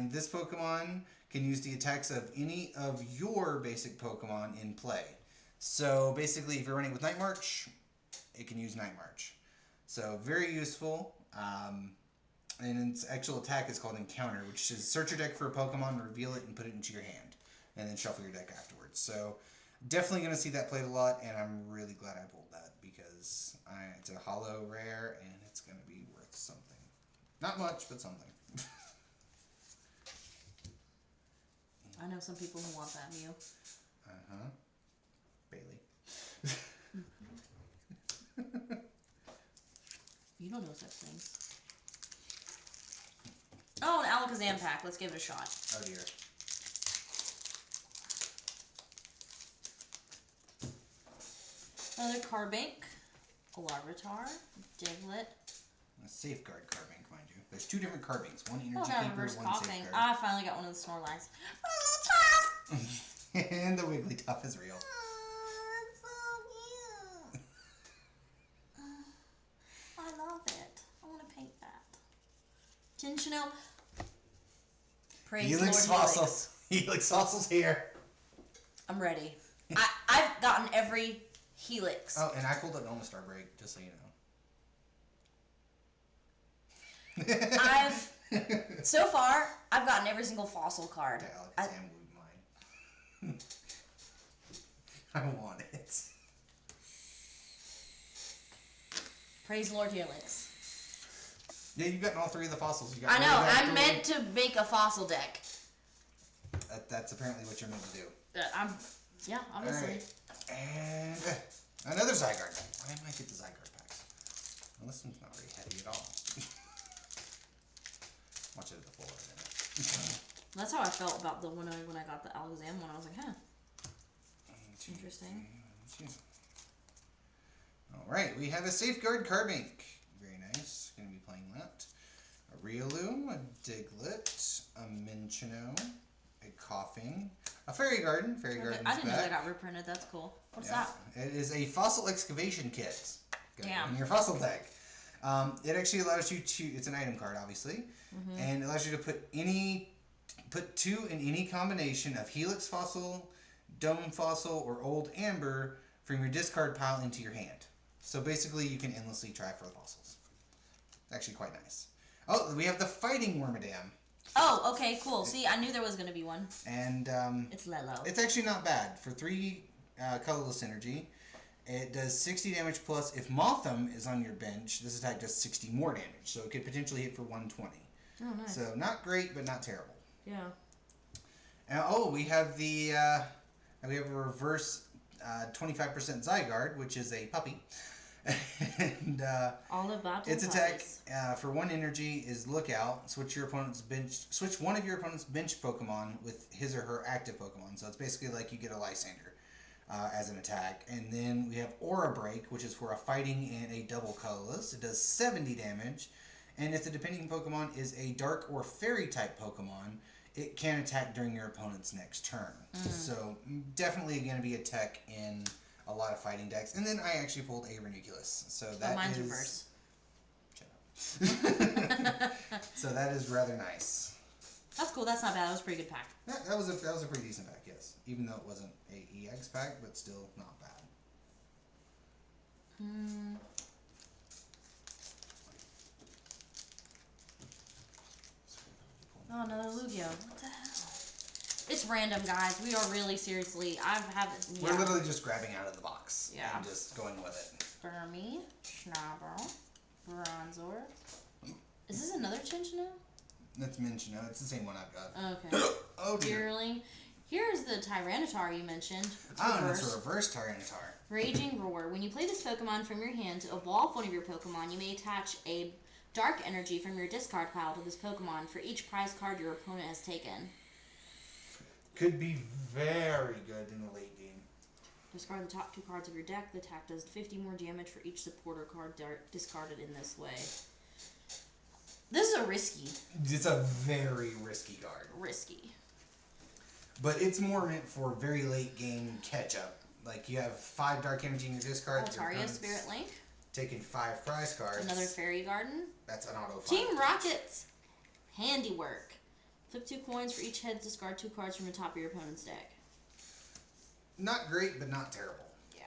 And this Pokemon can use the attacks of any of your basic Pokemon in play. So basically, if you're running with Night March, it can use Night March. So very useful. And its actual attack is called Encounter, which is search your deck for a Pokemon, reveal it, and put it into your hand. And then shuffle your deck afterwards. So definitely going to see that played a lot, and I'm really glad I pulled that because it's a holo rare, and it's going to be worth something. Not much, but something. I know some people who want that Mew. Uh-huh. Bailey. You don't know such things. Oh, an Alakazam pack. Let's give it a shot. Oh, dear. Another Carbink, a Larvitar, Diglett. A Safeguard Carbink, mind you. There's two different Carbinks. One Energy that Keeper, reverse one coughing. Safeguard. I finally got one of the Snorlax. And the Wigglytuff is real. It's so cute. I love it. I want to paint that. Tinchino. Praise Helix Lord Fossils. Helix Fossils here. I'm ready. I've gotten every Helix. Oh, and I pulled an Omastar break, just so you know. So far, I've gotten every single fossil card. Alakazam would be mine. I want it. Praise Lord Helix. Yeah, you've gotten all three of the fossils. You got I know. I'm meant to make a fossil deck. That's apparently what you're meant to do. Yeah, obviously. Right. And another Zygarde. I might get the Zygarde packs. Well, this one's not very heavy at all. Watch it at the full art. That's how I felt about the one when I got the Alakazam one. I was like, huh. Interesting. Alright, we have a Safeguard Carbink. Very nice. Going to be playing that. A Riolu, a Diglett, a Minchino, a Coughing, a Fairy Garden. Fairy Garden's I didn't know back. that got reprinted. That's cool. What's that? It is a Fossil Excavation Kit. Damn. In your fossil deck. It actually allows you to, it's an item card obviously, and it allows you to put two in any combination of Helix Fossil, Dome Fossil, or Old Amber from your discard pile into your hand. So basically you can endlessly try for the fossils. It's actually quite nice. Oh, we have the Fighting Wormadam. Oh, okay, cool. See, I knew there was going to be one. And it's Lelo. It's actually not bad. For 3 colorless energy, it does 60 damage plus. If Motham is on your bench, this attack does 60 more damage. So it could potentially hit for 120. Oh, nice. So not great, but not terrible. Yeah. We have the we have a reverse 25% Zygarde, which is a puppy. And all about its attack for 1 energy is Lookout. Switch one of your opponent's bench Pokemon with his or her active Pokemon. So it's basically like you get a Lysander as an attack. And then we have Aura Break, which is for a fighting and a double colorless. It does 70 damage. And if the depending Pokemon is a dark or fairy type Pokemon, it can attack during your opponent's next turn. So definitely going to be a tech in a lot of fighting decks. And then I actually pulled a Ranunculus. So that mine's is... reverse. Shut up. So that is rather nice. That's cool. That's not bad. That was a pretty good pack. That was a pretty decent pack, yes. Even though it wasn't a EX pack, but still not bad. Oh, another Lugia. What the hell? It's random, guys. We are really seriously. We're literally just grabbing out of the box. Yeah. And just going with it. Burmy, Schnabel, Bronzor. Is this another Chinchino? That's Minchino. It's the same one I've got. Okay. Oh, dear. Deerling. Here's the Tyranitar you mentioned. It's a reverse Tyranitar. Raging Roar. When you play this Pokemon from your hand to evolve one of your Pokemon, you may attach a dark energy from your discard pile to this Pokemon for each prize card your opponent has taken. Could be very good in the late game. Discard the top 2 cards of your deck. The attack does 50 more damage for each supporter card discarded in this way. This is a risky. It's a very risky card. Risky. But it's more meant for very late game catch up. Like you have 5 dark energy in your discard. Altaria Spirit Link. Taking 5 prize cards. Another Fairy Garden. That's an auto 5. Team Rocket's handiwork. Flip 2 coins for each head. Discard 2 cards from the top of your opponent's deck. Not great, but not terrible. Yeah.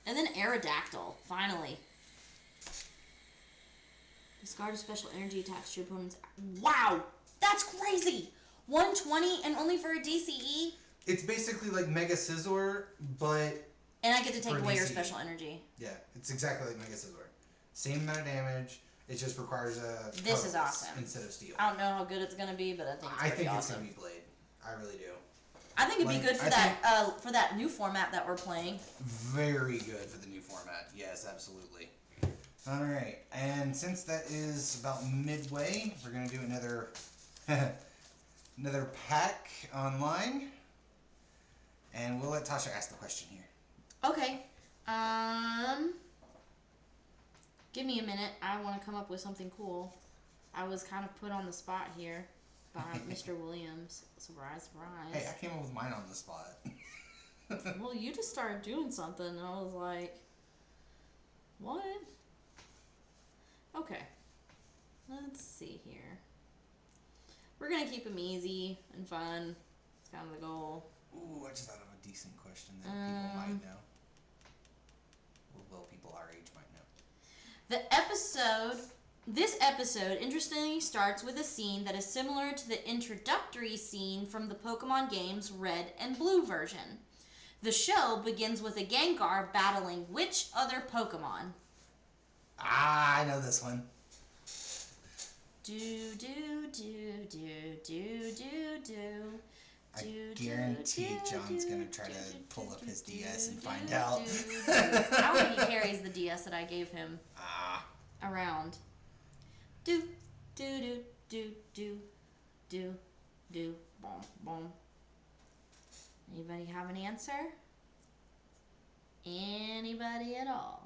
And then Aerodactyl, finally. Discard a special energy attached to your opponent's... Wow! That's crazy! 120 and only for a DCE? It's basically like Mega Scizor, but... And I get to take away your DCE. special energy. Yeah, it's exactly like Mega Scizor. Same amount of damage, it just requires a... This is awesome. Instead of steel. I don't know how good it's going to be, but I think it's pretty awesome. It's going to be Blade. I really do. I think it'd be good for that new format that we're playing. Very good for the new format. Yes, absolutely. All right, and since that is about midway, we're gonna do another another pack online, and we'll let Tasha ask the question here. Okay. Give me a minute. I want to come up with something cool. I was kind of put on the spot here by Mr. Williams. Surprise, surprise. Hey, I came up with mine on the spot. Well, you just started doing something, and I was like, what? Okay. Let's see here. We're going to keep them easy and fun. It's kind of the goal. Ooh, I just thought of a decent question that people might know. Well, people our age might know. This episode, interestingly, starts with a scene that is similar to the introductory scene from the Pokemon games Red and Blue version. The show begins with a Gengar battling which other Pokemon? Ah, I know this one. Do do do do do do do. I guarantee John's gonna try to pull up his DS and find out. I don't think he carries the DS that I gave him around. Do do do do do do do boom boom. Anybody have an answer? Anybody at all?